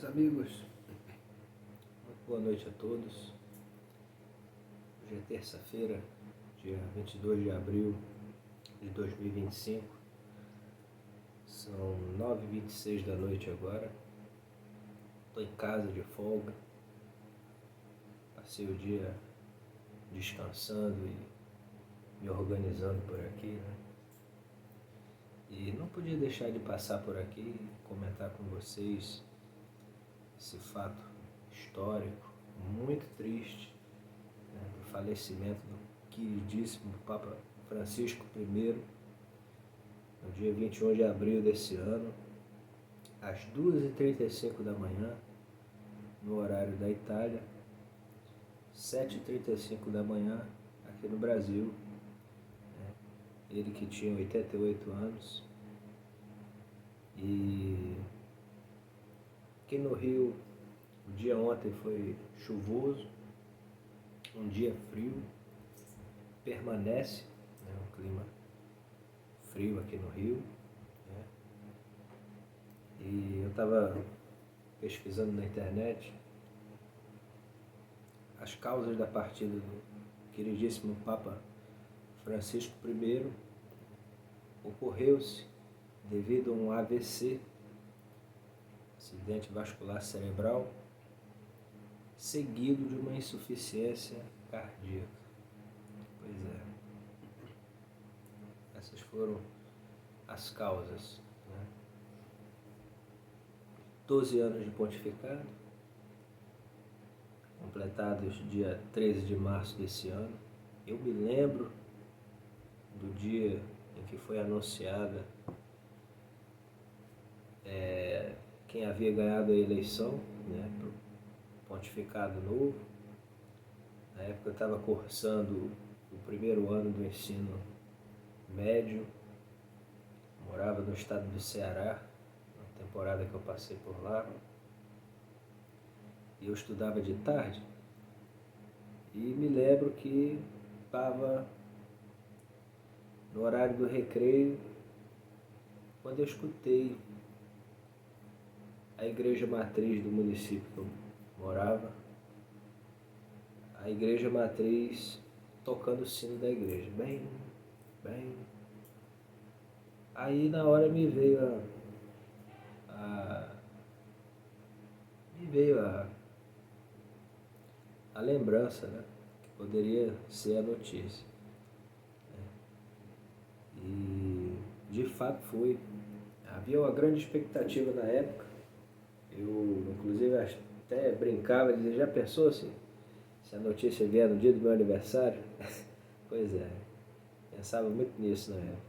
Meus amigos, muito boa noite a todos. Hoje é terça-feira, dia 22 de abril de 2025. São 9h26 da noite agora. Estou em casa de folga. Passei o dia descansando e me organizando por aqui, né? E não podia deixar de passar por aqui e comentar com vocês esse fato histórico, muito triste, né, do falecimento do queridíssimo Papa Francisco I, no dia 21 de abril desse ano, às 2h35 da manhã, no horário da Itália, 7h35 da manhã aqui no Brasil, né, ele que tinha 88 anos, e aqui no Rio, o dia ontem foi chuvoso, um dia frio, permanece, né, um clima frio aqui no Rio, né? E eu estava pesquisando na internet as causas da partida do queridíssimo Papa Francisco I. Ocorreu-se devido a um AVC, acidente vascular cerebral, seguido de uma insuficiência cardíaca. Pois é. Essas foram as causas, né? 12 anos de pontificado, completados dia 13 de março desse ano. Eu me lembro do dia em que foi anunciada quem havia ganhado a eleição, né, para o pontificado novo. Na época eu estava cursando o primeiro ano do ensino médio, morava no estado do Ceará, na temporada que eu passei por lá, e eu estudava de tarde, e me lembro que estava no horário do recreio, quando eu escutei a igreja matriz do município que eu morava, a igreja matriz tocando o sino da igreja, bem. Aí na hora me veio a lembrança, né, que poderia ser a notícia. E de fato foi. Havia uma grande expectativa na época. Eu, inclusive, até brincava, dizia, já pensou se a notícia vier no dia do meu aniversário? Pois é, pensava muito nisso na época.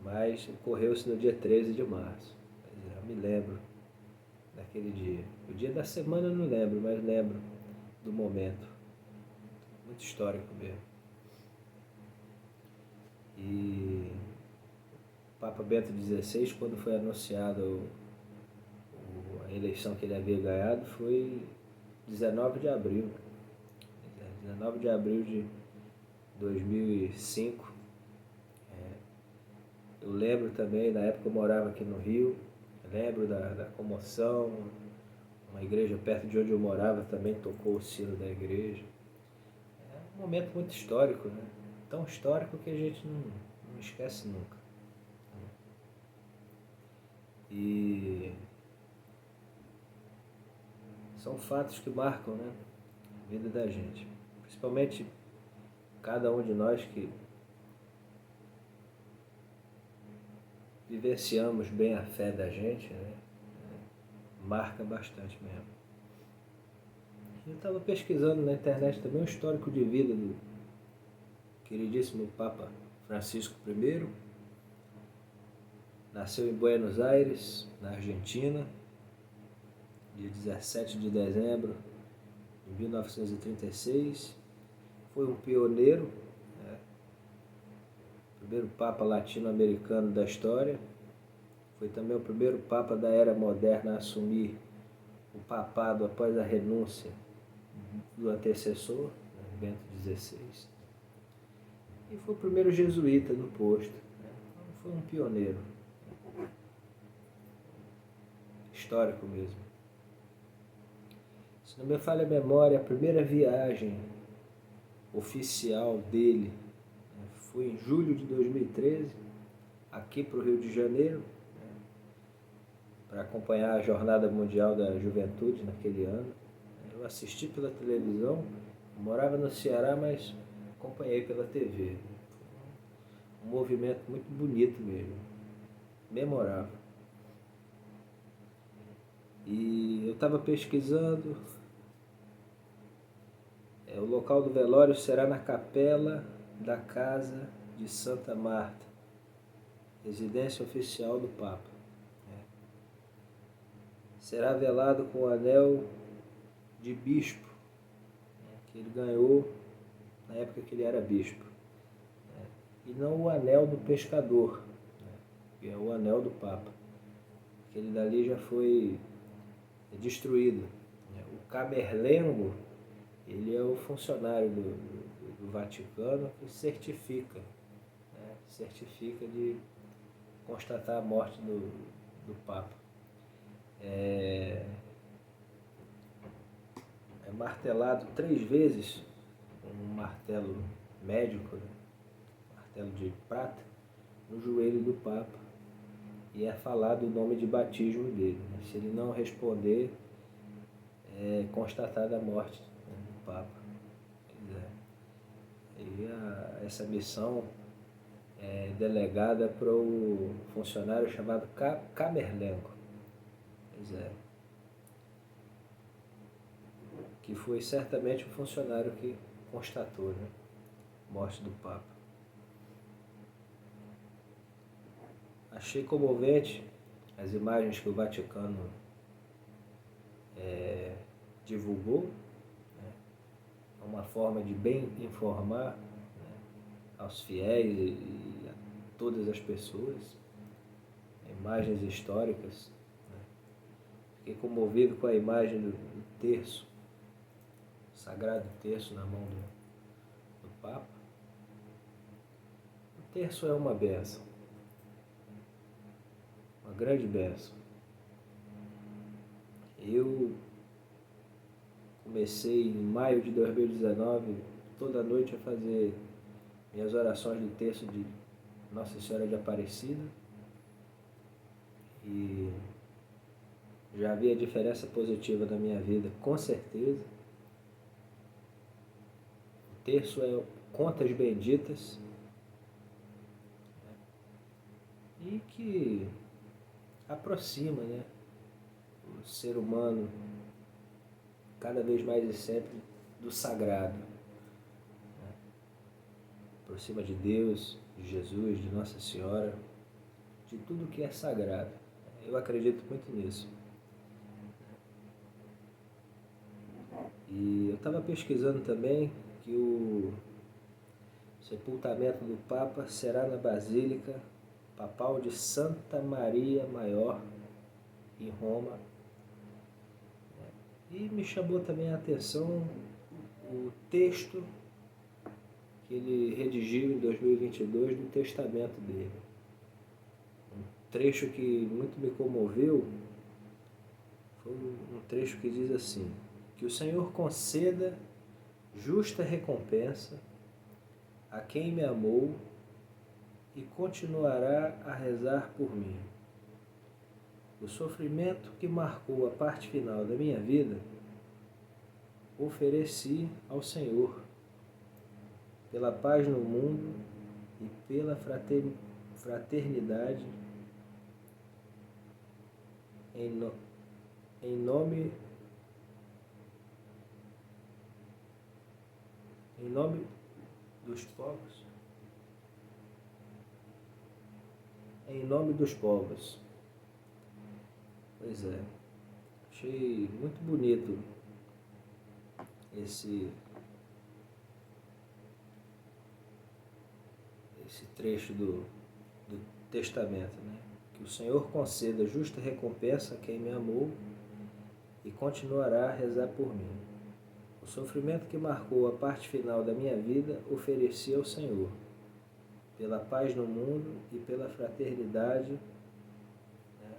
Mas ocorreu-se no dia 13 de março. Pois é, eu me lembro daquele dia. O dia da semana eu não lembro, mas lembro do momento. Muito histórico mesmo. E o Papa Bento XVI, quando foi anunciado a eleição que ele havia ganhado, foi 19 de abril. 19 de abril de 2005. Eu lembro também, na época eu morava aqui no Rio, lembro da comoção. Uma igreja perto de onde eu morava também tocou o sino da igreja. É um momento muito histórico, né? Tão histórico que a gente não esquece nunca. E são fatos que marcam, né, a vida da gente. Principalmente cada um de nós que vivenciamos bem a fé da gente, né? Marca bastante mesmo. Eu estava pesquisando na internet também o histórico de vida do queridíssimo Papa Francisco I. Nasceu em Buenos Aires, na Argentina, dia 17 de dezembro de 1936. Foi um pioneiro, né? Primeiro Papa latino-americano da história. Foi também o primeiro Papa da era moderna a assumir o papado após a renúncia do antecessor, né, Bento XVI. E foi o primeiro jesuíta do posto, né? Então foi um pioneiro. Histórico mesmo. Se não me falha a memória, a primeira viagem oficial dele, né, foi em julho de 2013, aqui para o Rio de Janeiro, né, para acompanhar a Jornada Mundial da Juventude naquele ano. Eu assisti pela televisão, morava no Ceará, mas acompanhei pela TV. Um movimento muito bonito mesmo, memorável. E eu estava pesquisando, o local do velório será na capela da casa de Santa Marta, residência oficial do Papa. Será velado com o anel de bispo, que ele ganhou na época que ele era bispo, e não o anel do pescador, que é o anel do Papa. Aquele dali já foi destruído. O camerlengo, ele é o funcionário do Vaticano que certifica, certifica de constatar a morte do Papa. É martelado 3 vezes com um martelo médico, martelo de prata, no joelho do Papa, e é falado o nome de batismo dele. Se ele não responder, é constatada a morte do Papa. E essa missão é delegada para o funcionário chamado Camerlengo, que foi certamente o funcionário que constatou, né, a morte do Papa. Achei comovente as imagens que o Vaticano divulgou, né, uma forma de bem informar, né, aos fiéis e a todas as pessoas, imagens históricas. Né. Fiquei comovido com a imagem do terço, o sagrado terço na mão do Papa. O terço é uma bênção, uma grande bênção. Eu comecei em maio de 2019, toda noite, a fazer minhas orações do terço de Nossa Senhora de Aparecida, e já havia diferença positiva na minha vida, com certeza. O terço é contas benditas, e que aproxima, né, o ser humano cada vez mais e sempre do sagrado, né? Aproxima de Deus, de Jesus, de Nossa Senhora, de tudo que é sagrado. Eu acredito muito nisso. E eu estava pesquisando também que o sepultamento do Papa será na Basílica Papal de Santa Maria Maior, em Roma. E me chamou também a atenção o texto que ele redigiu em 2022 do testamento dele. Um trecho que muito me comoveu foi um trecho que diz assim: que o Senhor conceda justa recompensa a quem me amou e continuará a rezar por mim. O sofrimento que marcou a parte final da minha vida, ofereci ao Senhor, pela paz no mundo e pela fraternidade, em nome dos povos. Em nome dos povos. Pois é, achei muito bonito esse trecho do testamento, né? Que o Senhor conceda justa recompensa a quem me amou e continuará a rezar por mim. O sofrimento que marcou a parte final da minha vida, ofereci ao Senhor, pela paz no mundo e pela fraternidade, né,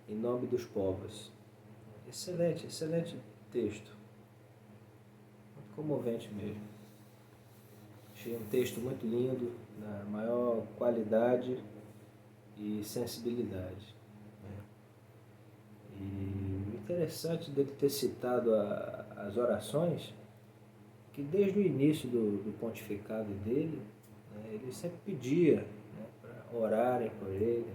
em nome dos povos. Excelente, excelente texto. Muito comovente mesmo. Achei um texto muito lindo, na maior qualidade e sensibilidade. E o interessante dele ter citado as orações, que desde o início do pontificado dele, né, ele sempre pedia, né, para orarem por ele,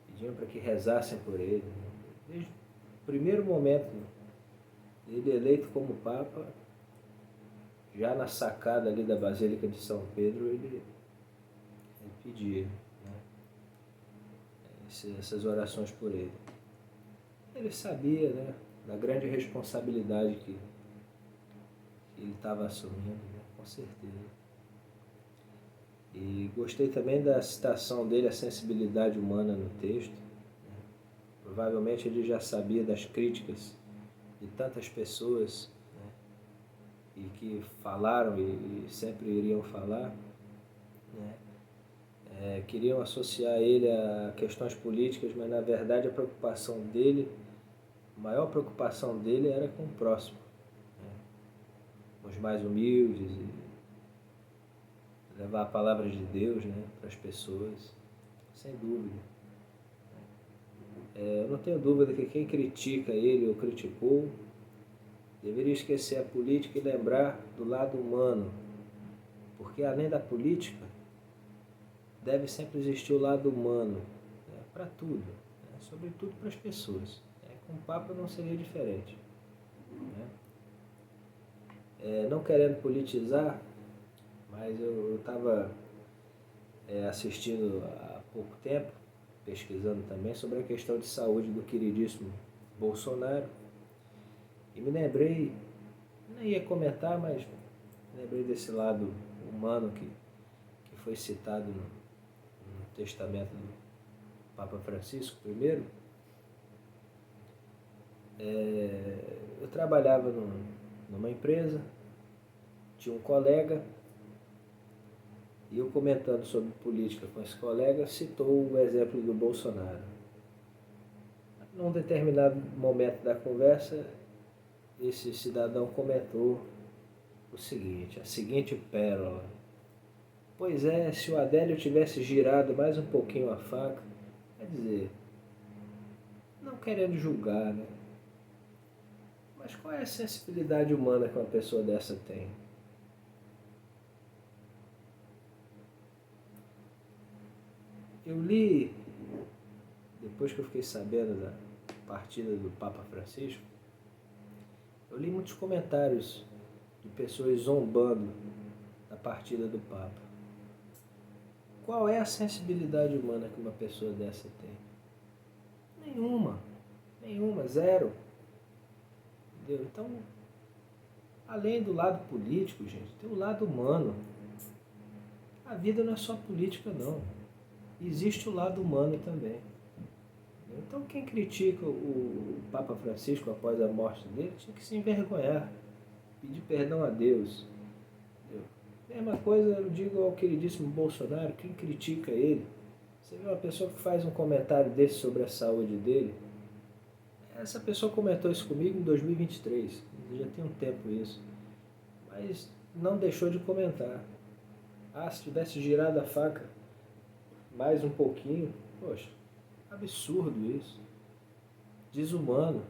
pediam para que rezassem por ele. Desde o primeiro momento dele eleito como Papa, já na sacada ali da Basílica de São Pedro, ele pedia, né, essas orações por ele. Ele sabia, né, da grande responsabilidade que ele estava assumindo, né, com certeza. E gostei também da citação dele, a sensibilidade humana no texto. Né? Provavelmente ele já sabia das críticas de tantas pessoas, né, e que falaram e sempre iriam falar, né? Queriam associar ele a questões políticas, mas na verdade a preocupação dele, a maior preocupação dele era com o próximo, né? Os mais humildes, e levar a palavra de Deus, né, para as pessoas, sem dúvida. Eu não tenho dúvida que quem critica ele ou criticou deveria esquecer a política e lembrar do lado humano, porque além da política deve sempre existir o lado humano, né, para tudo, né, sobretudo para as pessoas. Com o Papa não seria diferente, né? Não querendo politizar, mas eu estava assistindo há pouco tempo, pesquisando também sobre a questão de saúde do queridíssimo Bolsonaro, e me lembrei, não ia comentar, mas me lembrei desse lado humano que foi citado no testamento do Papa Francisco I. Eu trabalhava numa empresa, tinha um colega, e eu comentando sobre política com esse colega, citou o exemplo do Bolsonaro. Num determinado momento da conversa, esse cidadão comentou o seguinte, a seguinte pérola: pois é, se o Adélio tivesse girado mais um pouquinho a faca, quer dizer, não querendo julgar, né? Mas qual é a sensibilidade humana que uma pessoa dessa tem? Eu li, depois que eu fiquei sabendo da partida do Papa Francisco, eu li muitos comentários de pessoas zombando da partida do Papa. Qual é a sensibilidade humana que uma pessoa dessa tem? Nenhuma, zero. Entendeu? Então, além do lado político, gente, tem o lado humano. A vida não é só política, não. Existe o lado humano também. Então, quem critica o Papa Francisco após a morte dele tinha que se envergonhar, pedir perdão a Deus. Entendeu? Mesma coisa eu digo ao queridíssimo Bolsonaro, quem critica ele. Você vê uma pessoa que faz um comentário desse sobre a saúde dele. Essa pessoa comentou isso comigo em 2023, já tem um tempo isso, mas não deixou de comentar. Se tivesse girado a faca mais um pouquinho, poxa, absurdo isso, desumano,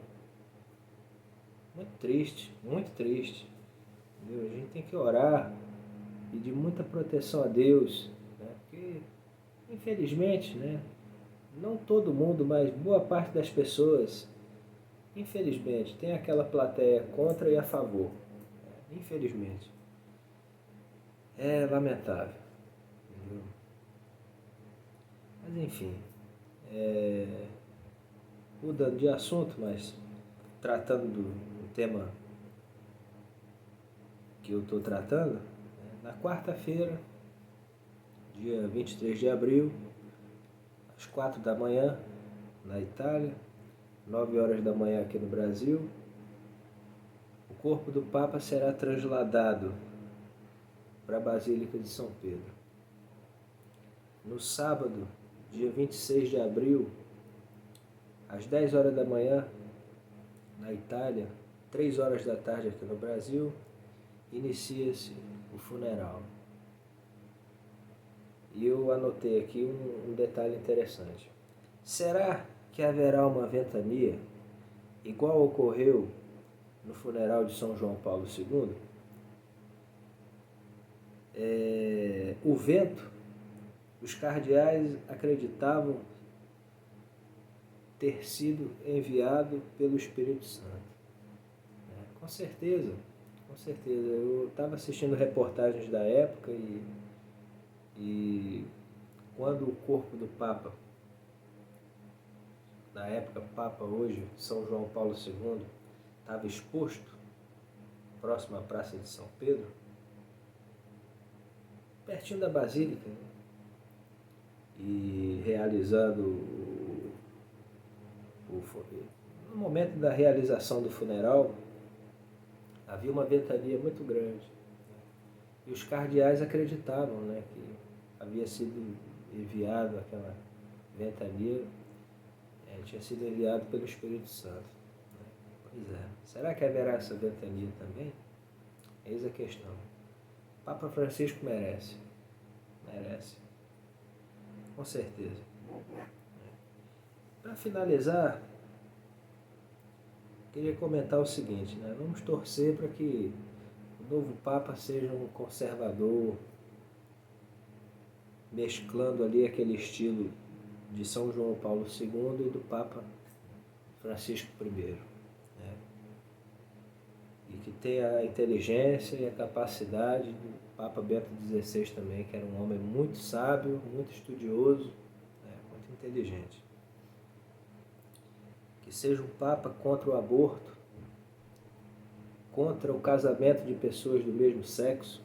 muito triste, muito triste. Entendeu? A gente tem que orar, pedir muita proteção a Deus, né? Porque, infelizmente, né, não todo mundo, mas boa parte das pessoas, infelizmente, tem aquela plateia contra e a favor. Infelizmente. É lamentável. Entendeu? Mas enfim. Mudando de assunto, mas tratando do tema que eu estou tratando, na quarta-feira, dia 23 de abril, às 4 da manhã, na Itália, 9 horas da manhã aqui no Brasil, o corpo do Papa será trasladado para a Basílica de São Pedro. No sábado, dia 26 de abril, às 10 horas da manhã, na Itália, 3 horas da tarde aqui no Brasil, inicia-se o funeral. E eu anotei aqui um detalhe interessante. Será que haverá uma ventania igual ocorreu no funeral de São João Paulo II? O vento, os cardeais acreditavam ter sido enviado pelo Espírito Santo. Com certeza, com certeza. Eu estava assistindo reportagens da época e quando o corpo do Papa, na época Papa, hoje São João Paulo II, estava exposto próximo à Praça de São Pedro, pertinho da Basílica, né? E realizando no momento da realização do funeral, havia uma ventania muito grande. E os cardeais acreditavam, né, que havia sido enviado aquela ventania, tinha sido enviado pelo Espírito Santo. Pois é. Será que haverá essa ventania também? Eis a questão. Papa Francisco merece. Merece. Com certeza. Para finalizar, queria comentar o seguinte, né? Vamos torcer para que o novo Papa seja um conservador, mesclando ali aquele estilo de São João Paulo II e do Papa Francisco I. Né? E que tenha a inteligência e a capacidade do Papa Bento XVI também, que era um homem muito sábio, muito estudioso, muito inteligente. Que seja um Papa contra o aborto, contra o casamento de pessoas do mesmo sexo,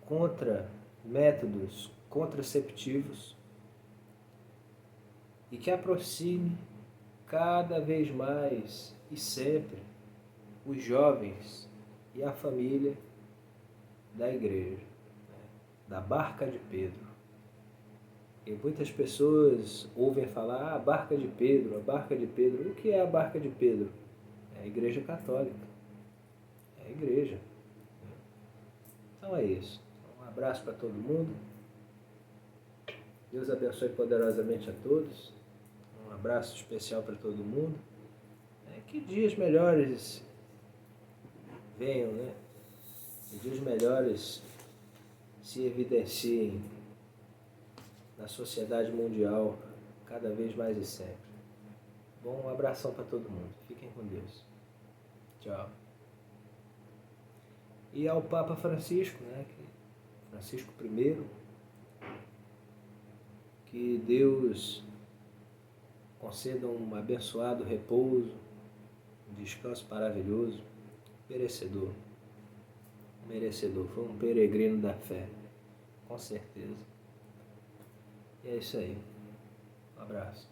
contra métodos contraceptivos e que aproxime cada vez mais e sempre os jovens e a família da igreja, da Barca de Pedro. E muitas pessoas ouvem falar, a Barca de Pedro, a Barca de Pedro. O que é a Barca de Pedro? É a Igreja Católica. É a igreja. Então é isso. Um abraço para todo mundo. Deus abençoe poderosamente a todos. Um abraço especial para todo mundo. Que dias melhores venham, né? Que dias melhores se evidenciem na sociedade mundial cada vez mais e sempre. Bom, um abração para todo mundo. Fiquem com Deus. Tchau. E ao Papa Francisco, né? Francisco I, que Deus conceda um abençoado repouso, um descanso maravilhoso, merecedor. Merecedor, foi um peregrino da fé, com certeza. E é isso aí. Um abraço.